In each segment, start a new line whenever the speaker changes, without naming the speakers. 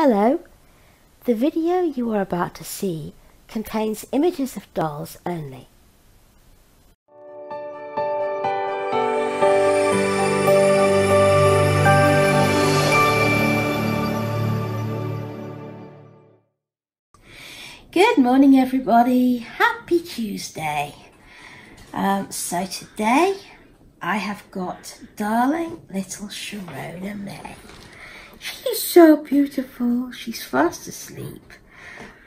Hello, the video you are about to see contains images of dolls only. Good morning everybody, happy Tuesday. So today I have got darling little Sharona Mae. She's so beautiful. She's fast asleep,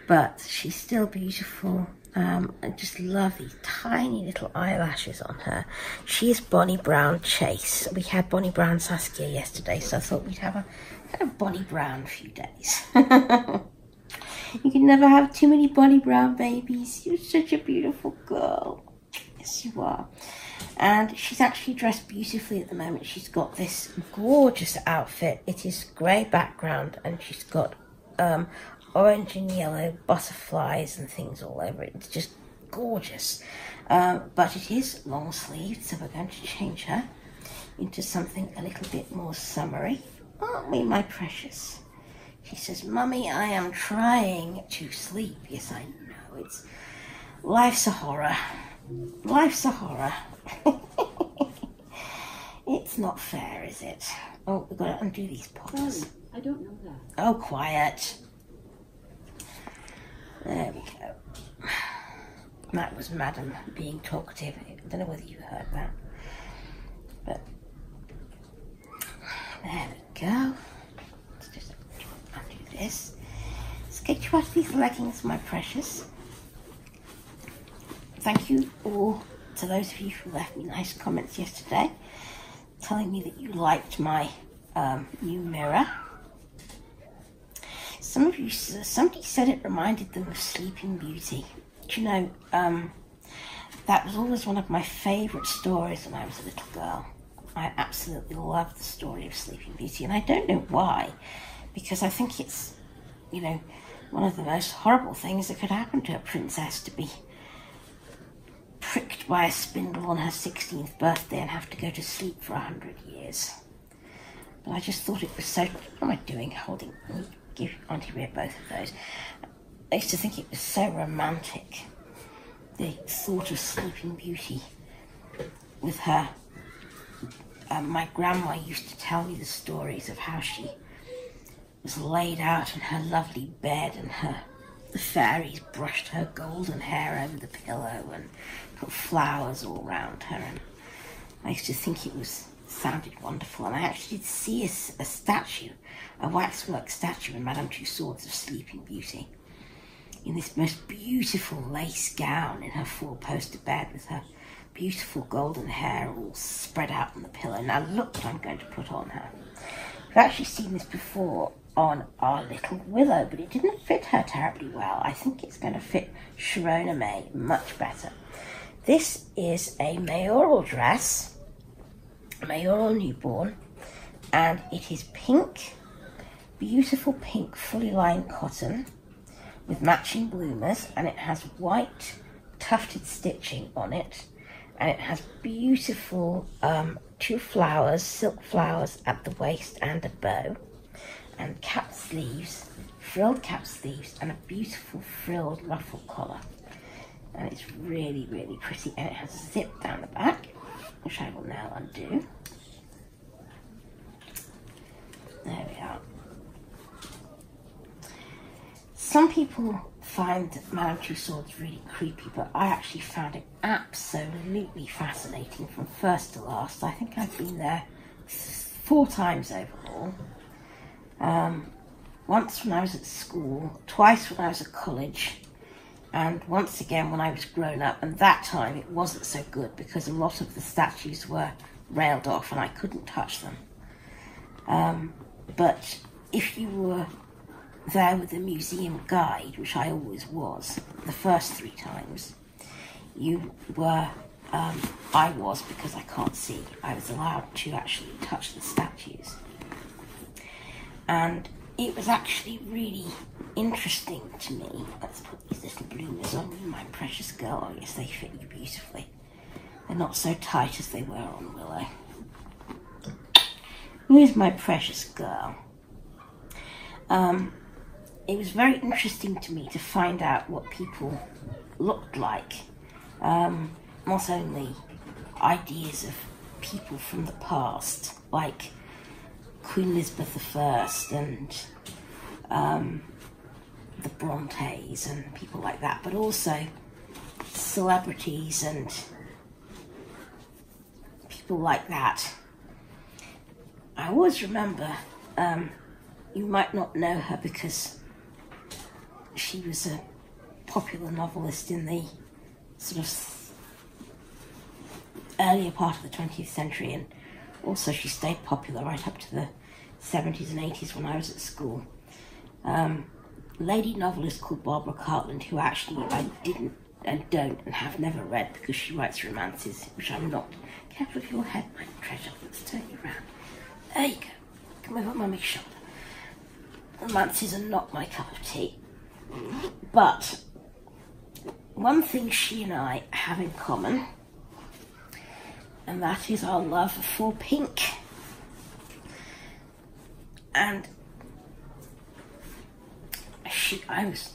but she's still beautiful. I just love these tiny little eyelashes on her. She is Bonnie Brown Chase. We had Bonnie Brown Saskia yesterday, so I thought we'd have a kind of Bonnie Brown few days. You can never have too many Bonnie Brown babies. You're such a beautiful girl. Yes, you are. And she's actually dressed beautifully at the moment. She's got this gorgeous outfit. It is grey background and she's got orange and yellow butterflies and things all over it. It's just gorgeous. But it is long sleeved, so we're going to change her into something a little bit more summery. Aren't we, my precious? She says, Mummy, I am trying to sleep. Yes, I know. Life's a horror. Life's a horror. It's not fair, is it? Oh, we've got to undo these pots.
Sorry, I don't know that.
Oh, quiet. There we go. That was Madam being talkative. I don't know whether you heard that. But there we go. Let's just undo this. Let's get you out of these leggings, my precious. Thank you all to those of you who left me nice comments yesterday, telling me that you liked my new mirror. Somebody said it reminded them of Sleeping Beauty. Do you know, that was always one of my favourite stories when I was a little girl. I absolutely loved the story of Sleeping Beauty, and I don't know why, because I think it's, you know, one of the most horrible things that could happen to a princess, to be pricked by a spindle on her 16th birthday and have to go to sleep for 100 years. But I just thought it was so... What am I doing? Holding... Let me give Auntie Rhea both of those. I used to think it was so romantic, the thought of Sleeping Beauty with her. My grandma used to tell me the stories of how she was laid out in her lovely bed and the fairies brushed her golden hair over the pillow and put flowers all around her, and I used to think it sounded wonderful. And I actually did see a statue, a waxwork statue in Madame Tussauds of Sleeping Beauty, in this most beautiful lace gown in her four-poster bed with her beautiful golden hair all spread out on the pillow. Now look what I'm going to put on her. I've actually seen this before on our little Willow, but it didn't fit her terribly well. I think it's going to fit Sharona Mae much better. This is a mayoral dress, a mayoral newborn, and it is pink, beautiful pink fully lined cotton with matching bloomers, and it has white tufted stitching on it, and it has beautiful two flowers, silk flowers at the waist and a bow, and cap sleeves, frilled cap sleeves, and a beautiful frilled ruffle collar. And it's really, really pretty, and it has a zip down the back, which I will now undo. There we are. Some people find Madame Tussauds really creepy, but I actually found it absolutely fascinating from first to last. I think I've been there 4 times overall. Once when I was at school, twice when I was at college, and once again when I was grown up, and that time it wasn't so good because a lot of the statues were railed off and I couldn't touch them. But if you were there with a museum guide, which I always was, the first 3 times, you were, I was, because I can't see, I was allowed to actually touch the statues. And it was actually really interesting to me. Let's put these little bloomers on you, my precious girl. Oh yes, they fit you beautifully. They're not so tight as they were on Willow. Who is my precious girl? it was very interesting to me to find out what people looked like. Not only ideas of people from the past, like Queen Elizabeth I and the Brontes and people like that, but also celebrities and people like that. I always remember, you might not know her because she was a popular novelist in the sort of earlier part of the 20th century, and also she stayed popular right up to the 70s and 80s when I was at school. Lady novelist called Barbara Cartland, who actually I didn't and don't and have never read because she writes romances, which I'm not. Careful of your head, my treasure. Let's turn you round. There you go. Come over mummy's shoulder. Romances are not my cup of tea. But one thing she and I have in common, and that is our love for pink. And I was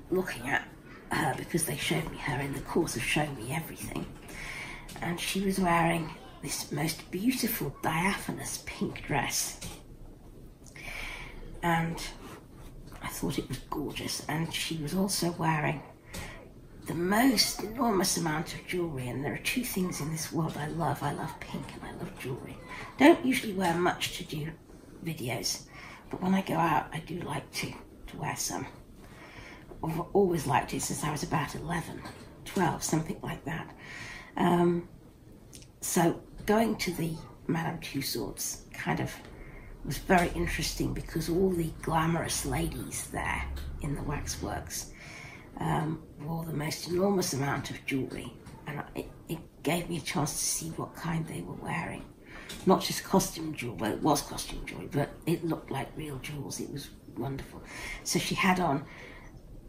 looking at her because they showed me her in the course of showing me everything, and she was wearing this most beautiful diaphanous pink dress, and I thought it was gorgeous. And she was also wearing the most enormous amount of jewellery, and there are two things in this world I love. I love pink and I love jewellery. Don't usually wear much to do videos, but when I go out I do like to wear some. I've always liked it since I was about 11, 12, something like that. So going to the Madame Tussauds kind of was very interesting because all the glamorous ladies there in the waxworks wore the most enormous amount of jewellery, and it gave me a chance to see what kind they were wearing. Not just costume jewellery, well, it was costume jewellery, but it looked like real jewels. It was wonderful. So she had on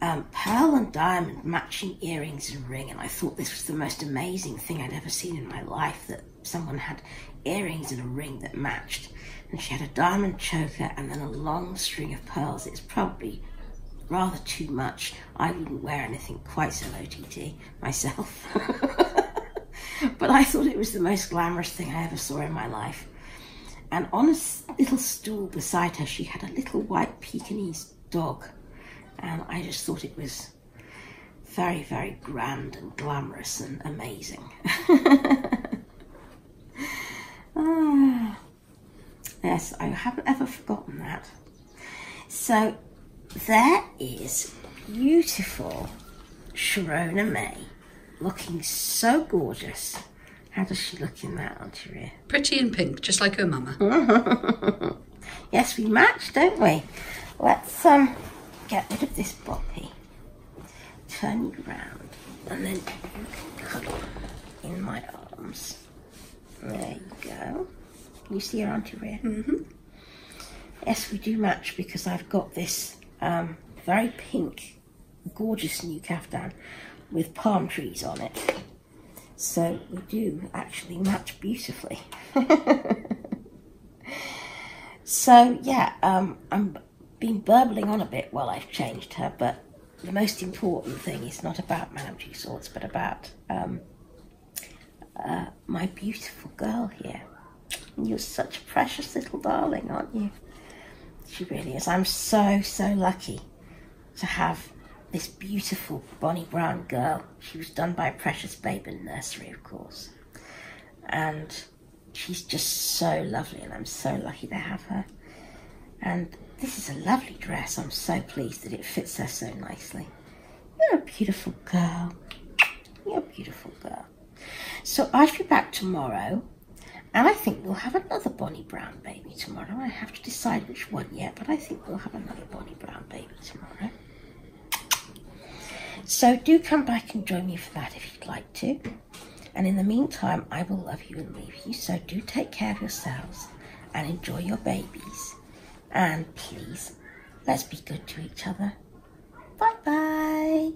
pearl and diamond matching earrings and ring, and I thought this was the most amazing thing I'd ever seen in my life, that someone had earrings and a ring that matched. And she had a diamond choker and then a long string of pearls. It's probably rather too much. I wouldn't wear anything quite so OTT myself. But I thought it was the most glamorous thing I ever saw in my life. And on a little stool beside her, she had a little white Pekingese dog. And I just thought it was very, very grand and glamorous and amazing. Yes, I haven't ever forgotten that. So there is beautiful Sharona Mae, looking so gorgeous. How does she look in that, Auntie Rhea?
Pretty in pink, just like her mama.
Yes, we match, don't we? Let's get rid of this boppy. Turn you round, and then you can cuddle in my arms. There you go. Can you see her, Auntie Rhea? Mm-hmm. Yes, we do match because I've got this very pink, gorgeous new caftan with palm trees on it. So we do actually match beautifully. So yeah, I'm been burbling on a bit while I've changed her, but the most important thing is not about Madame Tussauds, but about my beautiful girl here. You're such a precious little darling, aren't you? She really is. I'm so, so lucky to have this beautiful Bonnie Brown girl. She was done by Precious Baban Nursery, of course. And she's just so lovely, and I'm so lucky to have her. And this is a lovely dress. I'm so pleased that it fits her so nicely. You're a beautiful girl. You're a beautiful girl. So I'll be back tomorrow, and I think we'll have another Bonnie Brown baby tomorrow. I have to decide which one yet, but I think we'll have another Bonnie Brown baby tomorrow. So do come back and join me for that if you'd like to. And in the meantime, I will love you and leave you. So do take care of yourselves and enjoy your babies. And please, let's be good to each other. Bye-bye.